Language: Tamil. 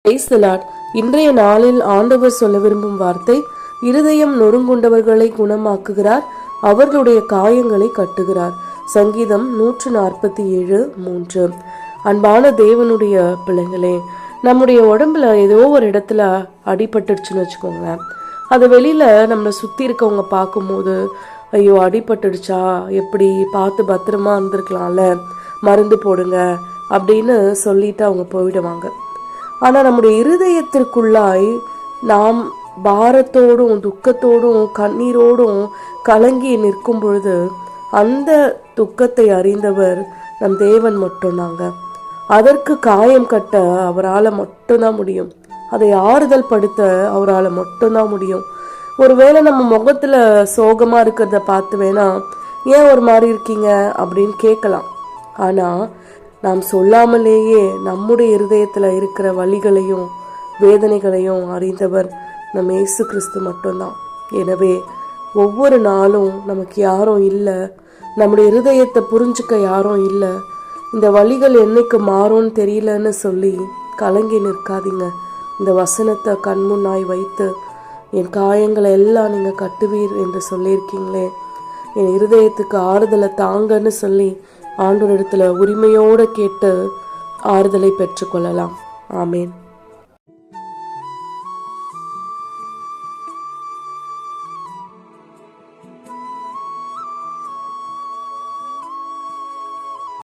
Praise the Lord. இன்றைய நாளில் ஆண்டவர் சொல்ல விரும்பும் வார்த்தை, இருதயம் நொறுங்குண்டவர்களை குணமாக்குகிறார், அவர்களுடைய காயங்களை கட்டுகிறார். சங்கீதம் 147:3. அன்பான தேவனுடைய பிள்ளைங்களே, நம்முடைய உடம்புல ஏதோ ஒரு இடத்துல அடிபட்டுடுச்சுன்னு வச்சுக்கோங்களேன். அதை வெளியில நம்மளை சுற்றி இருக்கவங்க பார்க்கும்போது, ஐயோ அடிபட்டுடுச்சா, எப்படி பார்த்து பத்திரமா இருந்திருக்கலாம்ல, மருந்து போடுங்க அப்படின்னு சொல்லிட்டு அவங்க போயிடுவாங்க. ஆனால் நம்முடைய இருதயத்திற்குள்ளாய் நாம் பாரத்தோடும் துக்கத்தோடும் கண்ணீரோடும் கலங்கி நிற்கும் பொழுது அந்த துக்கத்தை அறிந்தவர் நம் தேவன் மட்டும்தாங்க. அதற்கு காயம் கட்ட அவரால் மட்டும்தான் முடியும். அதை ஆறுதல் படுத்த அவரால் மட்டும்தான் முடியும். ஒருவேளை நம்ம முகத்தில் சோகமாக இருக்கிறத பார்த்து வேணா ஏன் ஒரு மாதிரி இருக்கீங்க அப்படின்னு கேட்கலாம். ஆனால் நாம் சொல்லாமலேயே நம்முடைய இருதயத்தில் இருக்கிற வலிகளையும் வேதனைகளையும் அறிந்தவர் நம் இயேசு கிறிஸ்து மட்டும்தான். எனவே ஒவ்வொரு நாளும் நமக்கு யாரும் இல்லை, நம்முடைய இருதயத்தை புரிஞ்சுக்க யாரும் இல்லை, இந்த வலிகள் என்னைக்கு மாறும்னு தெரியலன்னு சொல்லி கலங்கி நிற்காதீங்க. இந்த வசனத்தை கண்முன்னாய் வைத்து என் காயங்களை எல்லாம் நீங்கள் கட்டுவீர் என்று சொல்லியிருக்கீங்களே, என் இருதயத்துக்கு ஆறுதலை தாங்கன்னு சொல்லி ஆண்டவரிடத்துல உரிமையோடு கேட்டு ஆறுதலை பெற்றுக்கொள்ளலாம். ஆமேன்.